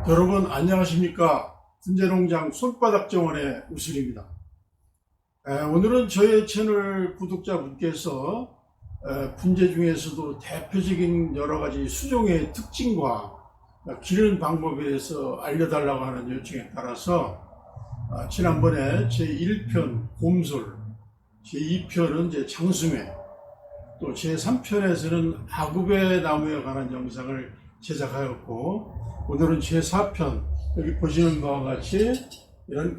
여러분 안녕하십니까? 분재농장 손바닥 정원의 우슬입니다. 오늘은 저의 채널 구독자분께서 분재 중에서도 대표적인 여러가지 수종의 특징과 기르는 방법에 대해서 알려달라고 하는 요청에 따라서 지난번에 제1편 곰솔, 제2편은 이제 장수매, 또 제3편에서는 아구배 나무에 관한 영상을 제작하였고, 오늘은 제4편, 여기 보시는 바와 같이 이런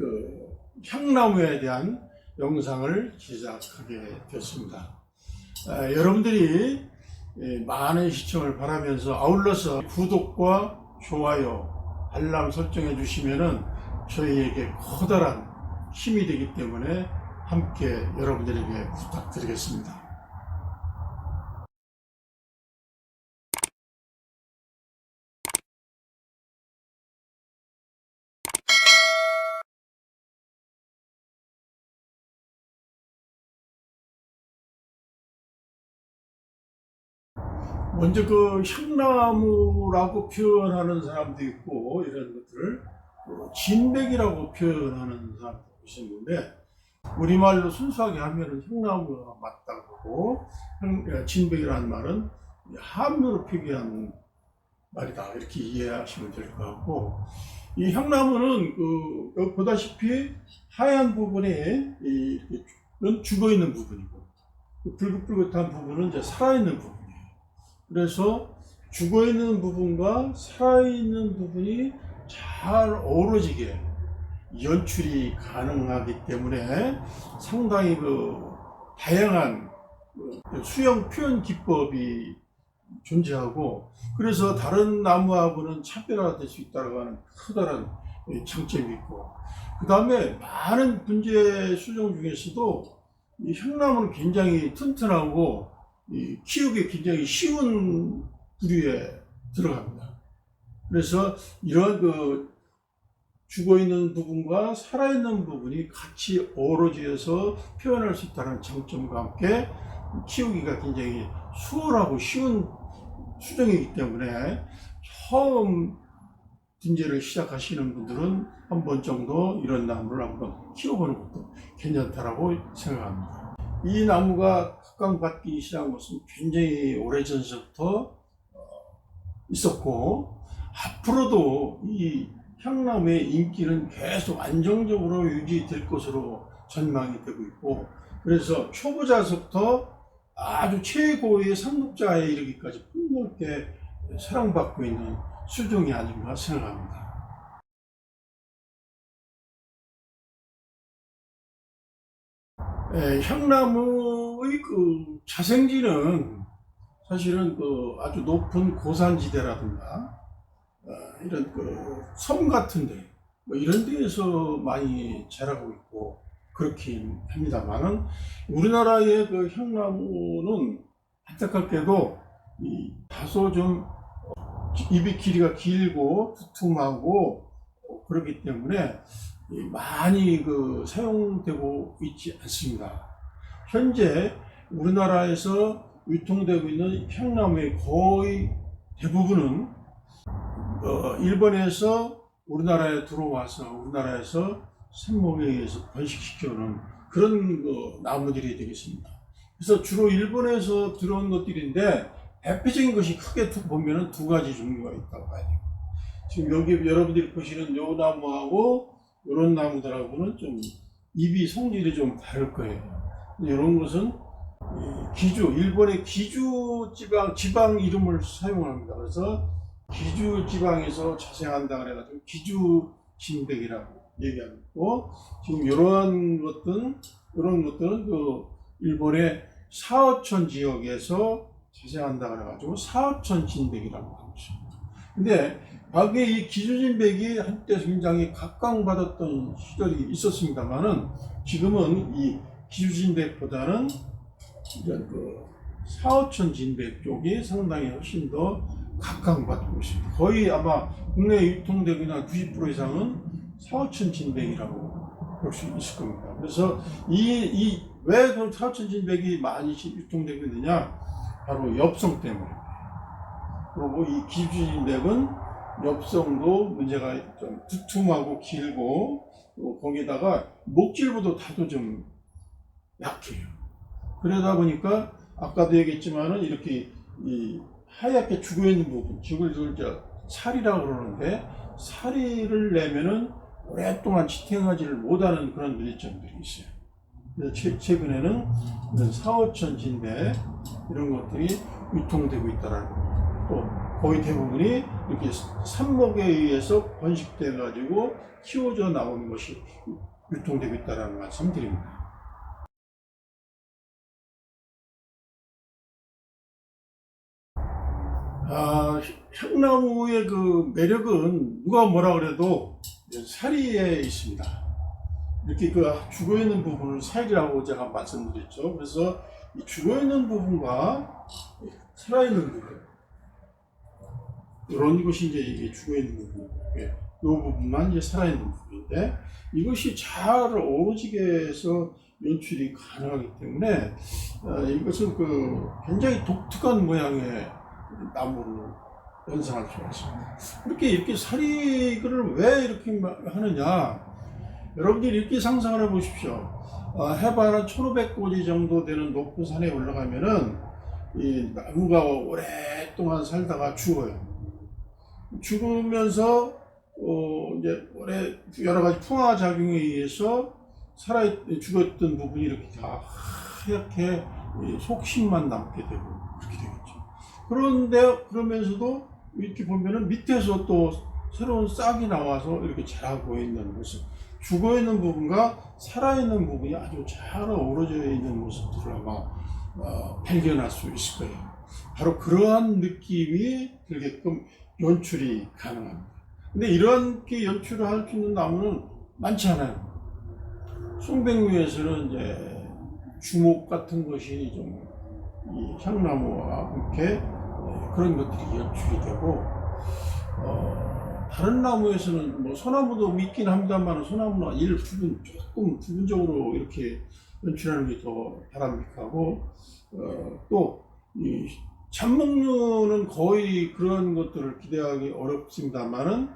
향나무에 대한 영상을 제작하게 되었습니다. 여러분들이 많은 시청을 바라면서 아울러서 구독과 좋아요, 알람 설정해 주시면은 저희에게 커다란 힘이 되기 때문에 함께 여러분들에게 부탁드리겠습니다. 먼저 향나무라고 표현하는 사람도 있고, 이런 것들을 진백이라고 표현하는 사람도 있었는데, 우리말로 순수하게 하면은 향나무가 맞다고 하고, 진백이라는 말은 함유로 표기한 말이다, 이렇게 이해하시면 될 것 같고, 이 향나무는 여기 보다시피 하얀 부분이 죽어 있는 부분이고, 붉긋붉긋한 부분은 이제 살아있는 부분. 그래서 죽어있는 부분과 살아있는 부분이 잘 어우러지게 연출이 가능하기 때문에 상당히 다양한 수영 표현 기법이 존재하고, 그래서 다른 나무하고는 차별화될 수 있다고 하는 커다란 장점이 있고, 그 다음에 많은 분재 수종 중에서도 이 향나무는 굉장히 튼튼하고 키우기 굉장히 쉬운 부류에 들어갑니다. 그래서 이런 죽어있는 부분과 살아있는 부분이 같이 어우러져서 표현할 수 있다는 장점과 함께 키우기가 굉장히 수월하고 쉬운 수종이기 때문에 처음 분재를 시작하시는 분들은 한 번 정도 이런 나무를 한번 키워보는 것도 괜찮다라고 생각합니다. 이 나무가 각광받기 시작한 것은 굉장히 오래전부터 있었고, 앞으로도 이 향나무의 인기는 계속 안정적으로 유지될 것으로 전망이 되고 있고, 그래서 초보자서부터 아주 최고의 상급자에 이르기까지 폭넓게 사랑받고 있는 수종이 아닌가 생각합니다. 향나무의 자생지는 사실은 아주 높은 고산지대라든가 이런 섬 같은데 이런 데에서 많이 자라고 있고 그렇긴 합니다만은, 우리나라의 향나무는 안타깝게도 다소 좀 잎이 길이가 길고 두툼하고 그렇기 때문에 많이 사용되고 있지 않습니다. 현재 우리나라에서 유통되고 있는 향나무의 거의 대부분은 일본에서 우리나라에 들어와서 우리나라에서 샘목에 의해서 번식시켜놓은 그런 나무들이 되겠습니다. 그래서 주로 일본에서 들어온 것들인데, 대표적인 것이 크게 보면은 두 가지 종류가 있다고 봐야 돼요. 지금 여기 여러분들이 보시는 요 나무하고 이런 나무들하고는 좀 잎이 성질이 좀 다를 거예요. 이런 것은 일본의 기주 지방 이름을 사용합니다. 그래서 기주 지방에서 자생한다 그래가지고 기주 진백이라고 얘기하고, 지금 이런 것들은 일본의 사어천 지역에서 자생한다 그래가지고 사어천 진백이라고 하고 있습니다. 근데 과거에 이 기주진백이 한때 굉장히 각광받았던 시절이 있었습니다만은, 지금은 이 기주진백보다는 이런 사어천 진백 쪽이 상당히 훨씬 더 각광받고 있습니다. 거의 아마 국내에 유통되고 있는 90% 이상은 사어천 진백이라고 볼 수 있을 겁니다. 그래서 왜 그럼 사어천 진백이 많이 유통되고 있느냐? 바로 엽성 때문에. 그리고 이 기주진백은 엽성도 문제가 좀 두툼하고 길고, 또 거기다가 목질부도 다도 좀 약해요. 그러다 보니까 아까도 얘기했지만은 이렇게 이 하얗게 죽어있는 부분, 죽을 살이라고 그러는데, 살이를 내면은 오랫동안 지탱하지를 못하는 그런 문제점들이 있어요. 그래서 최근에는 이런 사오천 진대 이런 것들이 유통되고 있다라는 거. 또 거의 대부분이 이렇게 삽목에 의해서 번식돼 가지고 키워져 나오는 것이 유통되고 있다라는 말씀드립니다. 향나무의 그 매력은 누가 뭐라 그래도 사리에 있습니다. 이렇게 그 죽어있는 부분을 살이라고 제가 말씀드렸죠. 그래서 이 죽어있는 부분과 살아있는 부분, 이런 것이 이제 이게 죽어있는 부분이고, 이 부분만 이제 살아있는 부분인데, 이것이 잘 어우러지게 해서 연출이 가능하기 때문에 이것은 그 굉장히 독특한 모양의 나무를 연상할 수가 있습니다. 이렇게 사리를 왜 이렇게 하느냐? 여러분들이 이렇게 상상을 해 보십시오. 해발 한 1500고지 정도 되는 높은 산에 올라가면은 이 나무가 오랫동안 살다가 죽어요. 죽으면서 이제 여러 가지 풍화 작용에 의해서 죽었던 부분이 이렇게 다 하얗게 속신만 남게 되고 그렇게 되겠죠. 그런데 그러면서도 이렇게 보면은 밑에서 또 새로운 싹이 나와서 이렇게 자라고 있는 모습, 죽어 있는 부분과 살아 있는 부분이 아주 잘 어우러져 있는 모습들을 아마 발견할 수 있을 거예요. 바로 그러한 느낌이 들게끔 연출이 가능합니다. 근데 이렇게 연출을 할 수 있는 나무는 많지 않아요. 송백류에서는 이제 주목 같은 것이 좀 이 향나무와 함께 그런 것들이 연출이 되고, 다른 나무에서는 뭐 소나무도 있긴 합니다만, 소나무는 조금 부분적으로 이렇게 연출하는 게 더 바람직하고, 또 이 참목류는 거의 그런 것들을 기대하기 어렵습니다만은,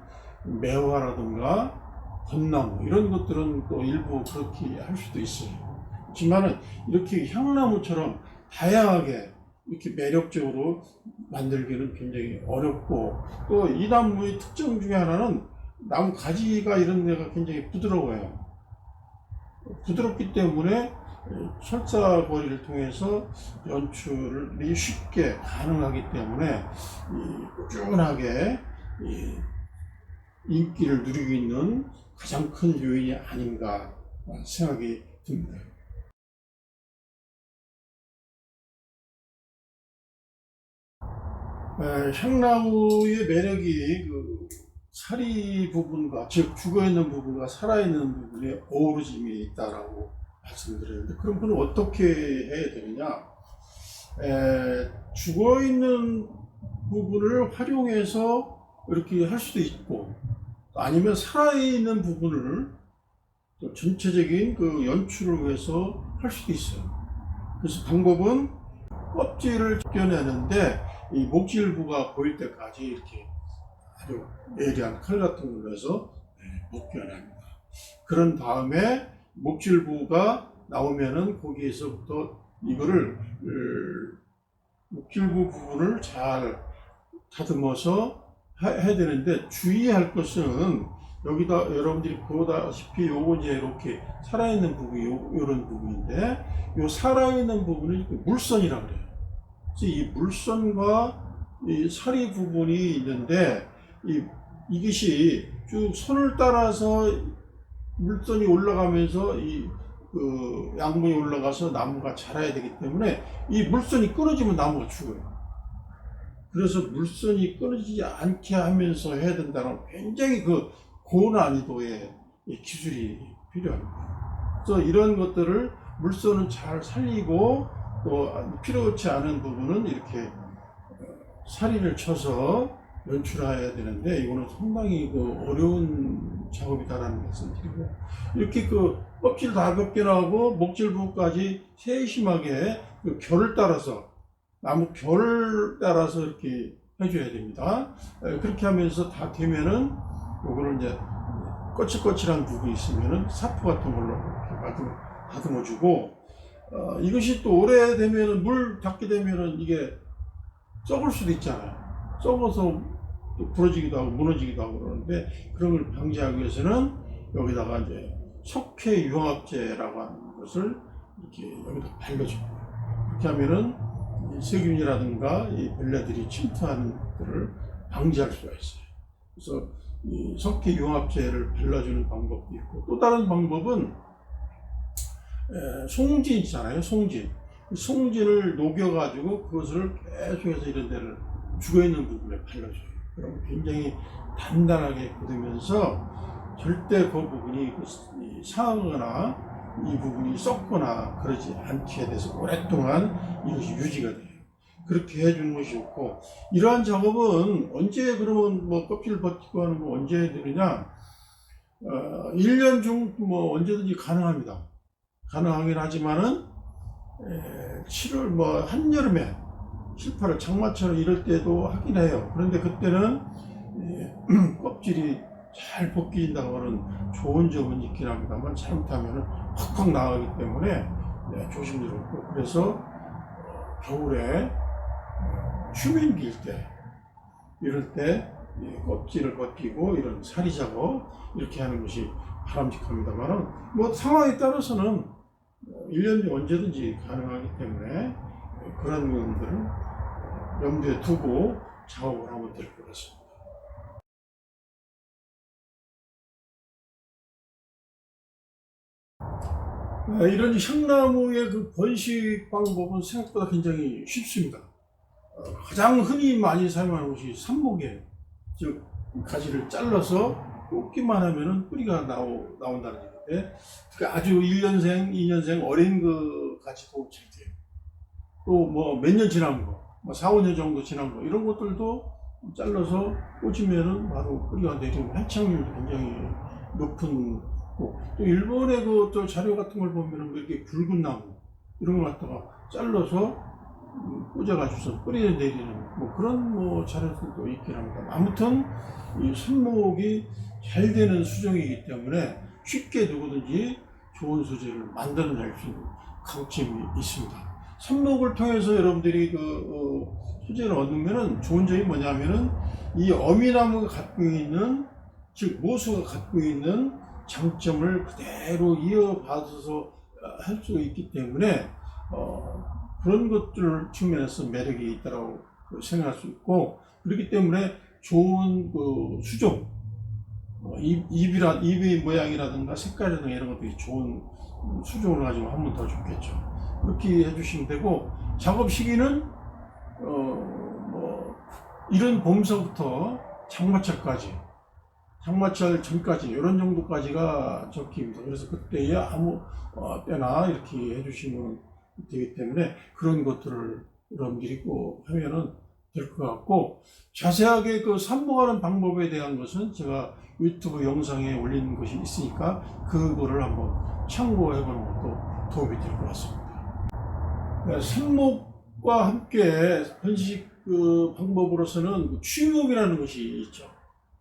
매화라든가 벚나무 이런 것들은 또 일부 그렇게 할 수도 있어요. 하지만은 이렇게 향나무처럼 다양하게 이렇게 매력적으로 만들기는 굉장히 어렵고, 또 이 나무의 특징 중에 하나는 나무 가지가 이런 데가 굉장히 부드러워요. 부드럽기 때문에 철사거리를 통해서 연출이 쉽게 가능하기 때문에 꾸준하게 인기를 누리고 있는 가장 큰 요인이 아닌가 생각이 듭니다. 향나무의 매력이 그 사리 부분과, 즉 죽어있는 부분과 살아있는 부분에 어우러짐이 있다라고 말씀드렸는데, 그럼 그건 어떻게 해야 되느냐? 죽어있는 부분을 활용해서 이렇게 할 수도 있고, 아니면 살아있는 부분을 또 전체적인 그 연출을 위해서 할 수도 있어요. 그래서 방법은 껍질을 벗겨내는데, 이 목질부가 보일 때까지 이렇게 아주 예리한 칼 같은 걸로 해서 벗겨냅니다. 그런 다음에 목질부가 나오면은 거기에서부터 이거를 목질부 부분을 잘 다듬어서 해야 되는데, 주의할 것은 여기다 여러분들이 보다시피 요거 이제 이렇게 살아있는 부분이 요런 부분인데, 요 살아있는 부분을 물선이라고 그래요. 그래서 이 물선과 이 사리 부분이 있는데, 이것이 쭉 선을 따라서 물선이 올라가면서 그 양분이 올라가서 나무가 자라야 되기 때문에, 이 물선이 끊어지면 나무가 죽어요. 그래서 물선이 끊어지지 않게 하면서 해야 된다는 굉장히 그 고난이도의 기술이 필요합니다. 그래서 이런 것들을 물선은 잘 살리고, 또 필요치 않은 부분은 이렇게 사리를 쳐서 연출해야 되는데, 이거는 상당히 그 어려운 작업이다라는 말씀 드리고, 이렇게 그 껍질 다 벗겨나고 목질부까지 세심하게 그 결을 따라서, 나무 결을 따라서 이렇게 해줘야 됩니다. 그렇게 하면서 다 되면은 요거를 이제 거칠거칠한 부분이 있으면은 사포 같은 걸로 이렇게 다듬어주고, 이것이 또 오래되면은 물 닿게 되면은 이게 썩을 수도 있잖아요. 썩어서 또 부러지기도 하고 무너지기도 하고 그러는데, 그런 걸 방지하기 위해서는 여기다가 이제 석회융합제라고 하는 것을 이렇게 여기다 발라줍니다. 그렇게 하면은 세균이라든가 이 벌레들이 침투하는 것들을 방지할 수가 있어요. 그래서 이 석회융합제를 발라주는 방법도 있고, 또 다른 방법은 송진 있잖아요. 송진을 녹여가지고 그것을 계속해서 이런 데를 죽어있는 부분에 발라줘요. 그럼 굉장히 단단하게 굳으면서 절대 그 부분이 상하거나 이 부분이 썩거나 그러지 않게 돼서 오랫동안 이것이 유지가 돼요. 그렇게 해주는 것이 좋고, 이러한 작업은 언제 그러면 뭐 껍질 벗기고 하는 거 언제 되느냐, 1년 중 뭐 언제든지 가능합니다. 가능하긴 하지만은 7월 뭐 한여름에 7, 8월 장마철 이럴 때도 하긴 해요. 그런데 그때는 껍질이 잘 벗긴다고 하는 좋은 점은 있긴 합니다만, 잘못하면 확확 나가기 때문에 조심스럽고, 그래서 겨울에 휴men기일 때 이럴 때 껍질을 벗기고 이런 사리 작업 이렇게 하는 것이 바람직합니다만, 뭐 상황에 따라서는 1년 중 언제든지 가능하기 때문에 그런 부분들을 염두에 두고 작업을 하면 될 것 같습니다. 이런 향나무의 그 번식 방법은 생각보다 굉장히 쉽습니다. 가장 흔히 많이 사용하는 것이 삽목이에요. 즉 가지를 잘라서 꽂기만 하면은 뿌리가 나온다는 얘기인데, 아주 1년생, 2년생 어린 그 가지도 잘 돼요. 또 뭐 몇 년 지난 거, 뭐 4, 5년 정도 지난 거, 이런 것들도 잘라서 꽂으면은 바로 뿌리가 내리고 활착률도 굉장히 높은 거. 또 일본의 그 자료 같은 걸 보면은 이렇게 굵은 나무 이런 걸 갖다가 잘라서 꽂아가지고서 뿌리에 내리는 뭐 그런 뭐 자료들도 있긴 합니다. 아무튼 이 삽목이 잘 되는 수종이기 때문에 쉽게 누구든지 좋은 소재를 만들어낼 수 있는 강점이 있습니다. 삽목을 통해서 여러분들이 그 소재를 얻으면은 좋은 점이 뭐냐면은 이 어미나무가 갖고 있는, 즉 모수가 갖고 있는 장점을 그대로 이어받아서 할 수가 있기 때문에 그런 것들 측면에서 매력이 있다고 생각할 수 있고, 그렇기 때문에 좋은 그 수종, 잎의 모양이라든가 색깔이라든가 이런 것들이 좋은 수종을 가지고 하면 더 좋겠죠. 그렇게 해주시면 되고, 작업 시기는 뭐 이른 봄서부터 장마철 전까지 이런 정도까지가 적기입니다. 그래서 그때에 아무 때나 이렇게 해주시면 되기 때문에 그런 것들을 여러분들이 꼭 하면은 될 것 같고, 자세하게 그 삽목하는 방법에 대한 것은 제가 유튜브 영상에 올린 것이 있으니까 그거를 한번 참고해 보는 것도 도움이 될 것 같습니다. 삽목과 함께 번식 그 방법으로서는 취목이라는 것이 있죠.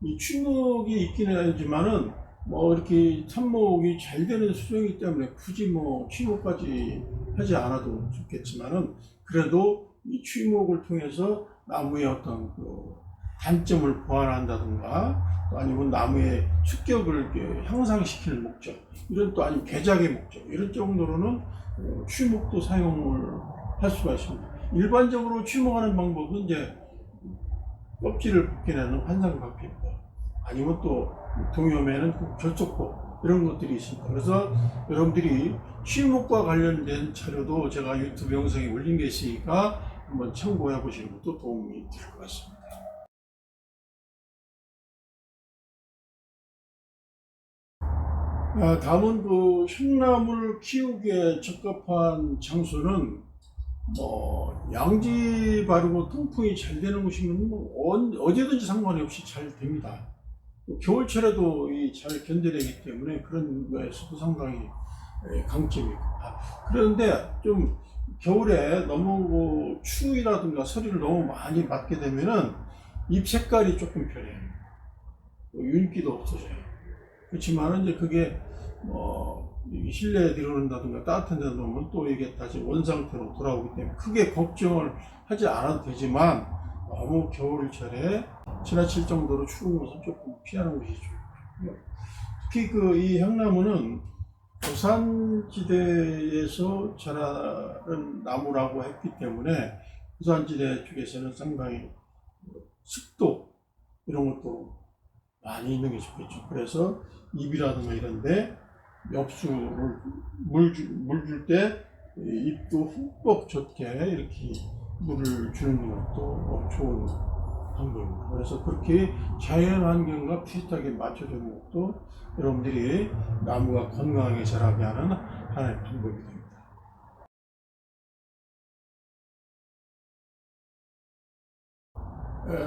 이 취목이 있기는 하지만은 뭐 이렇게 삽목이 잘 되는 수종이기 때문에 굳이 뭐 취목까지 하지 않아도 좋겠지만은, 그래도 이 취목을 통해서 나무의 어떤 그 단점을 보완한다든가, 또 아니면 나무의 수격을 향상시키는 목적, 이런 또 아니면 개작의 목적, 이런 정도로는 취목도 사용을 할 수가 있습니다. 일반적으로 취목하는 방법은 이제 껍질을 벗겨내는 환상각피법, 아니면 또 동염에는 결속법, 이런 것들이 있습니다. 그래서 여러분들이 취목과 관련된 자료도 제가 유튜브 영상에 올린 게 있으니까 한번 참고해 보시는 것도 도움이 될 것 같습니다. 다음은 그 향나무를 키우기에 적합한 장소는 뭐 양지 바르고 통풍이 잘 되는 곳이면 뭐 어디든지 상관이 없이 잘 됩니다. 겨울철에도 잘 견뎌내기 때문에 그런 거에서도 상당히 강점이 있고, 그런데 좀 겨울에 너무 추위라든가 서리를 너무 많이 맞게 되면은 잎 색깔이 조금 변해요. 윤기도 없어져요. 그렇지만 이제 그게 실내에 들어온다든가 따뜻한 데 놓으면 또 이게 다시 원상태로 돌아오기 때문에 크게 걱정을 하지 않아도 되지만, 너무 겨울철에 지나칠 정도로 추운 것은 조금 피하는 것이 좋고요. 특히 이 향나무는 고산지대에서 자라는 나무라고 했기 때문에, 고산지대 쪽에서는 상당히 습도 이런 것도 많이 있는 게 좋겠죠. 그래서 잎이라든가 이런데 엽수를 물 줄 때 잎도 흠뻑 젖게 이렇게 물을 주는 것도 좋은 방법입니다. 그래서 그렇게 자연 환경과 비슷하게 맞춰주는 것도 여러분들이 나무가 건강하게 자라게 하는 하나의 방법이 됩니다.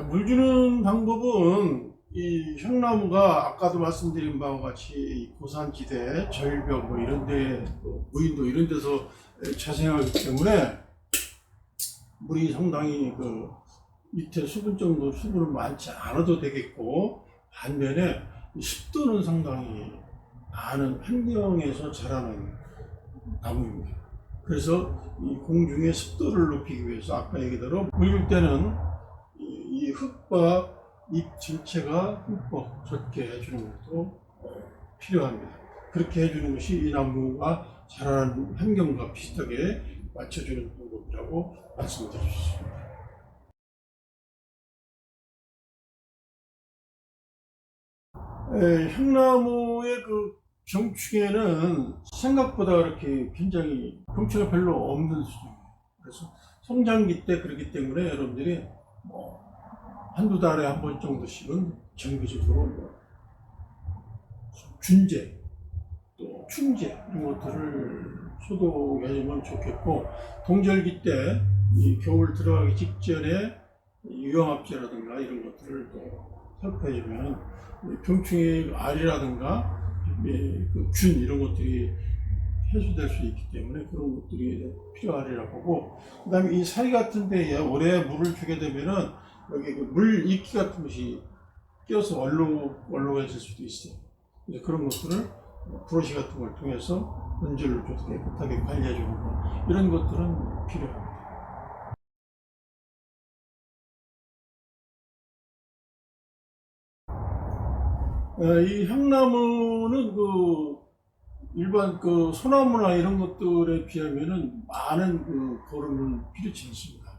물 주는 방법은, 이 향나무가 아까도 말씀드린 바와 같이 고산지대, 절벽 뭐 이런데, 무인도 이런 데서 자생하기 때문에 물이 상당히 밑에 수분 정도 수분은 많지 않아도 되겠고, 반면에 습도는 상당히 많은 환경에서 자라는 나무입니다. 그래서 이 공중의 습도를 높이기 위해서 아까 얘기대로 물 줄 때는 이 흙과 잎 전체가 흠뻑 젖게 해주는 것도 필요합니다. 그렇게 해주는 것이 이 나무가 자라는 환경과 비슷하게 맞춰주는 방법이라고 말씀드릴 수 있습니다. 향나무의 병충해는 생각보다 그렇게 굉장히 병충해 별로 없는 수준이에요. 그래서 성장기 때 그렇기 때문에 여러분들이 한두 달에 한 번 정도씩은 정기적으로 균제, 또 충제 이런 것들을 소독해주면 좋겠고, 동절기 때 이 겨울 들어가기 직전에 유황합제라든가 이런 것들을 또 살펴주면 병충해 알이라든가 균 이런 것들이 해소될 수 있기 때문에 그런 것들이 필요하리라고 보고, 그 다음에 이 사이 같은 데에 오래 물을 주게 되면은 여기 물 이끼 같은 것이 끼어서 얼룩해질 수도 있어요. 그런 것들을 브러쉬 같은 걸 통해서 문질을 줘서 깨끗하게 관리해주는 거, 이런 것들은 필요합니다. 이 향나무는 일반 소나무나 이런 것들에 비하면은 많은 거름을 필요치 않습니다.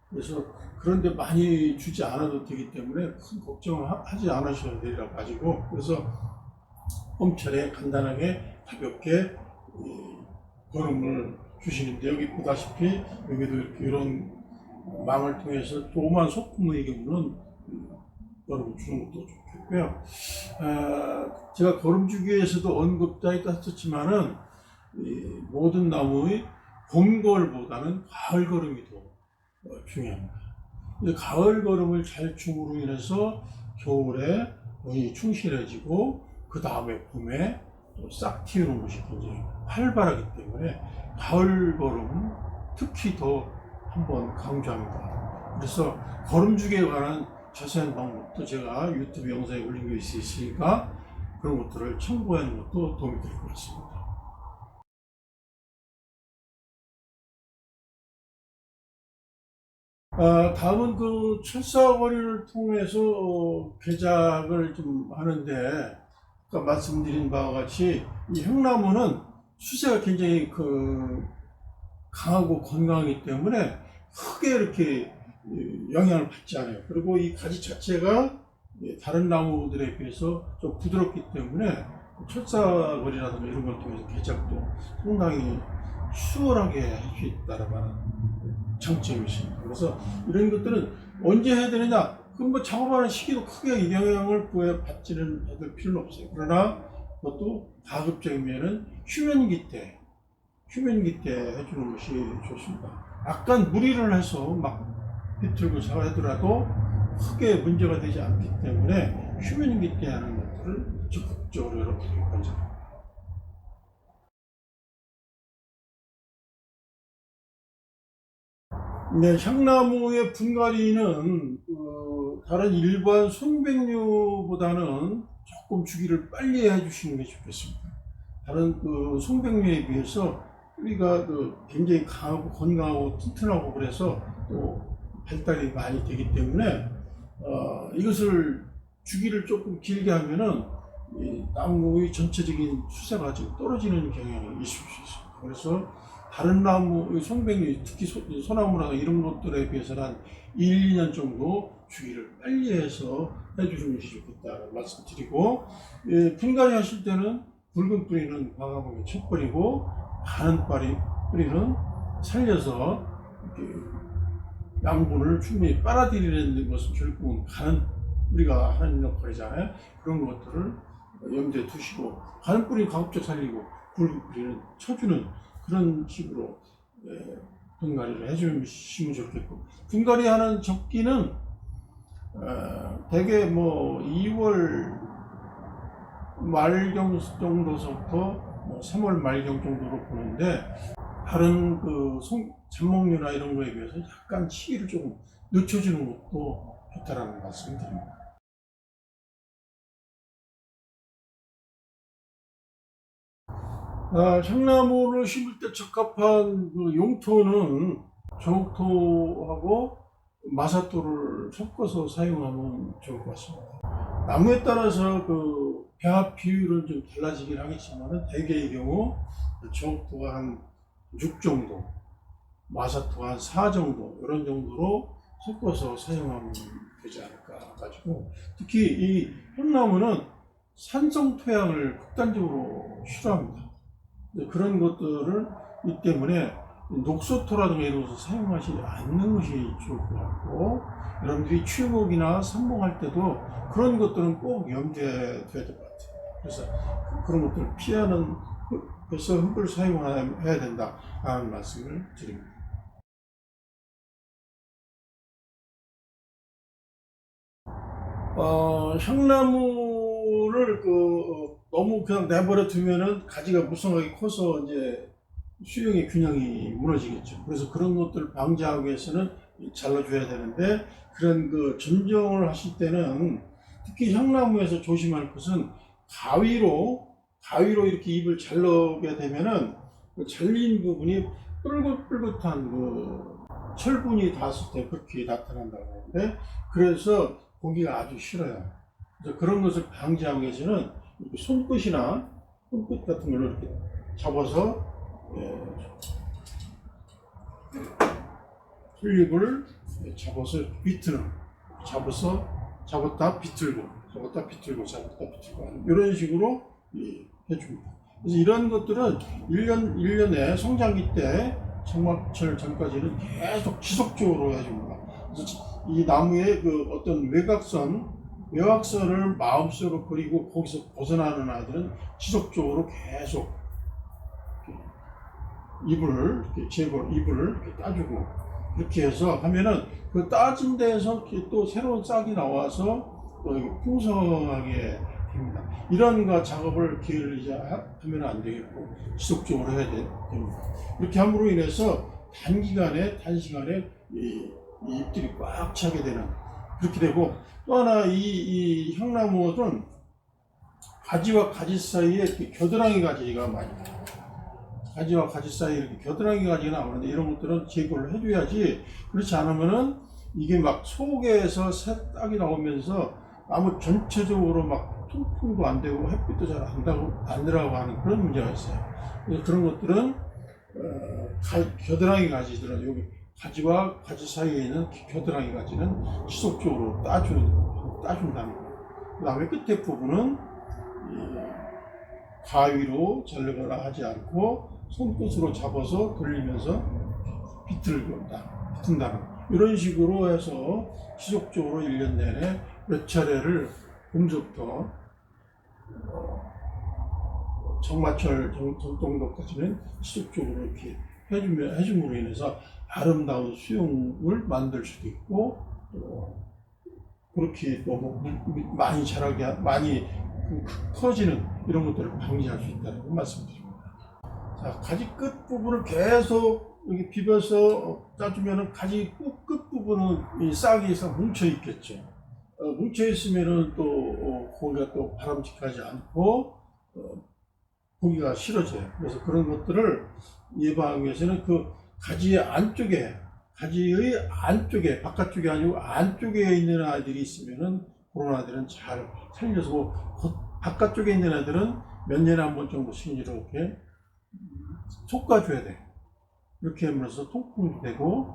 그래서 그런데 많이 주지 않아도 되기 때문에 큰 걱정을 하지 않으셔도 되리라 가지고, 그래서 봄철에 간단하게 가볍게 거름을 주시는데, 여기 보다시피 여기도 이런 망을 통해서 조그만 소금의 경우는 거름 주는 것도 좋겠고요. 제가 거름 주기 위해서도 언급자에도 했었지만은 모든 나무의 봄 거울보다는 가을 거름이 더 중요합니다. 가을 거름을 잘 줌으로 인해서 겨울에 거의 충실해지고, 그 다음에 봄에 싹 틔우는 것이 굉장히 활발하기 때문에 가을 거름은 특히 더 한번 강조합니다. 그래서 거름주기에 관한 자세한 방법도 제가 유튜브 영상에 올린 게 있으니까 그런 것들을 참고하는 것도 도움이 될 것 같습니다. 다음은 철사거리를 통해서 개작을 좀 하는데, 아까 말씀드린 바와 같이 이 향나무는 수세가 굉장히 강하고 건강하기 때문에 크게 이렇게 영향을 받지 않아요. 그리고 이 가지 자체가 다른 나무들에 비해서 좀 부드럽기 때문에 철사거리라든가 이런 걸 통해서 개작도 상당히 수월하게 할 수 있다라는 장점이 있습니다. 그래서 이런 것들은 언제 해야 되느냐? 그럼 작업하는 시기도 크게 영향을 받지는 받을 필요는 없어요. 그러나 그것도 가급적이면은 휴면기 때 해주는 것이 좋습니다. 약간 무리를 해서 막 비틀고 하더라도 크게 문제가 되지 않기 때문에 휴면기 때 하는 것들을 적극적으로 여러분들이 관찰합니다. 네, 향나무의 분갈이는 다른 일반 송백류보다는 조금 주기를 빨리 해주시는 게 좋겠습니다. 다른 송백류에 비해서 뿌리가 굉장히 강하고 건강하고 튼튼하고 그래서 또 발달이 많이 되기 때문에 이것을 주기를 조금 길게 하면은 이 나무의 전체적인 추세가 좀 떨어지는 경향이 있을 수 있습니다. 그래서 다른 나무, 송백류, 특히 소나무나 이런 것들에 비해서는 한 1, 2년 정도 주기를 빨리 해서 해주시는 것이 좋겠다는 말씀드리고, 분갈이 하실 때는 붉은 뿌리는 과감하게 쳐버리고 가는 뿌리는 살려서 양분을 충분히 빨아들이는 것은 결국은 가는 뿌리가 하는 역할이잖아요. 그런 것들을 염두에 두시고 가는 뿌리는 가급적 살리고 붉은 뿌리는 쳐주는 그런 식으로 분갈이를 해주시면 좋겠고, 분갈이하는 적기는 대개 2월 말경 정도서부터 3월 말경 정도로 보는데, 다른 잡목류나 이런 거에 비해서 약간 시기를 조금 늦춰주는 것도 좋다라는 말씀을 드립니다. 향나무를 심을 때 적합한 용토는 저옥토하고 마사토를 섞어서 사용하면 좋을 것 같습니다. 나무에 따라서 배합 비율은 좀 달라지긴 하겠지만 대개의 경우 저옥토가 한 6 정도, 마사토가 한 4 정도 이런 정도로 섞어서 사용하면 되지 않을까 가지고, 특히 이 향나무는 산성 토양을 극단적으로 싫어합니다. 그런 것들을 이 때문에 녹소토라든가 이런 것을 사용하지 않는 것이 좋을 것 같고, 여러분들이 취목이나 선봉할 때도 그런 것들은 꼭 염두에 둬야 될 것 같아요. 그래서 그런 것들을 피하는, 그래서 흙을 사용해야 된다라는 말씀을 드립니다. 향나무를 너무 그냥 내버려 두면은 가지가 무성하게 커서 이제 수령의 균형이 무너지겠죠. 그래서 그런 것들을 방지하기 위해서는 잘라줘야 되는데, 그런 전정을 하실 때는 특히 향나무에서 조심할 것은 가위로 이렇게 잎을 잘라게 되면은 잘린 부분이 뿔긋뿔긋한 철분이 닿았을 때 그렇게 나타난다고 하는데, 그래서 보기가 아주 싫어요. 그래서 그런 것을 방지하기 위해서는 손끝 같은 걸로 이렇게 잡아서 슬립을 잡아서 잡았다 비틀고 이런 식으로 해줍니다. 그래서 이런 것들은 1년에 성장기 때 장마철 전까지는 계속 지속적으로 해줍니다. 그래서 이 나무의 어떤 외곽선을 마음속으로 그리고 거기서 벗어나는 아이들은 지속적으로 계속 잎을 이렇게 따주고, 이렇게 해서 하면은 그 따진 데에서 또 새로운 싹이 나와서 또 풍성하게 됩니다. 이런 작업을 게을리지 하면 안 되겠고 지속적으로 해야 됩니다. 이렇게 함으로 인해서 단시간에 이 잎들이 꽉 차게 되는, 그렇게 되고, 또 하나 이 향나무는 가지와 가지 사이에 겨드랑이 가지가 많이 나와요. 가지와 가지 사이에 이렇게 겨드랑이 가지가 나오는데 이런 것들은 제거를 해줘야지, 그렇지 않으면은 이게 막 속에서 새 딱이 나오면서 나무 전체적으로 막 통풍도 안 되고 햇빛도 잘 안 들어가는 그런 문제가 있어요. 그래서 그런 것들은 겨드랑이 가지들은 여기 가지와 가지 사이에 있는 겨드랑이 가지는 지속적으로 따준다는 거예요. 그 다음에 끝에 부분은 가위로 자르거나 하지 않고 손끝으로 잡아서 돌리면서 비튼다는 이런 식으로 해서 지속적으로 1년 내내 몇 차례를 봄부터 장마철 정도까지는 지속적으로 이렇게 해줌으로 인해서 아름다운 수용을 만들 수도 있고, 그렇게 너무 많이 자라게 많이 커지는 이런 것들을 방지할 수 있다는 말씀드립니다. 자, 가지 끝 부분을 계속 이렇게 비벼서 짜주면은 가지 끝부분은 이 싹에서 뭉쳐 있겠죠. 뭉쳐 있으면은 또 고기가 또 바람직하지 않고 고기가 싫어져요. 그래서 그런 것들을 예방하기 위해서는 그 가지의 안쪽에, 바깥쪽이 아니고 안쪽에 있는 아이들이 있으면은 그런 아이들은 잘 살려서 바깥쪽에 있는 아이들은 몇 년에 한 번 정도씩 이렇게 솎아줘야 돼요. 이렇게 하면서 통풍도 되고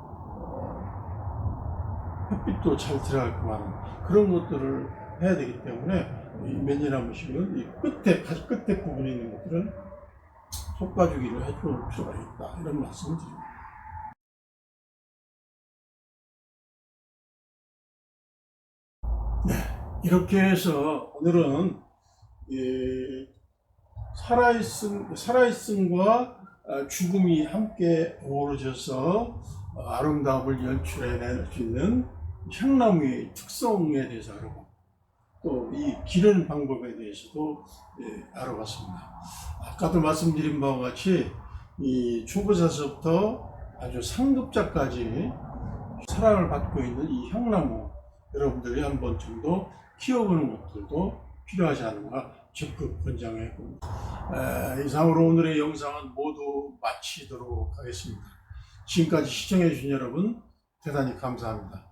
햇빛도 잘 들어가고 하는 그런 것들을 해야 되기 때문에 몇 년에 한 번씩은 이 가지 끝에 부분에 있는 것들은 솎아주기를 해줄 필요가 있다. 이런 말씀을 드립니다. 네, 이렇게 해서 오늘은 살아있음과 죽음이 함께 어우러져서 아름다움을 연출해낼 수 있는 향나무의 특성에 대해서 알아보고 또 이 기르는 방법에 대해서도 알아봤습니다. 아까도 말씀드린 바와 같이 이 초보자서부터 아주 상급자까지 사랑을 받고 있는 이 향나무 여러분들이 한 번 정도 키워보는 것들도 필요하지 않은가 적극 권장해 봅니다. 이상으로 오늘의 영상은 모두 마치도록 하겠습니다. 지금까지 시청해 주신 여러분 대단히 감사합니다.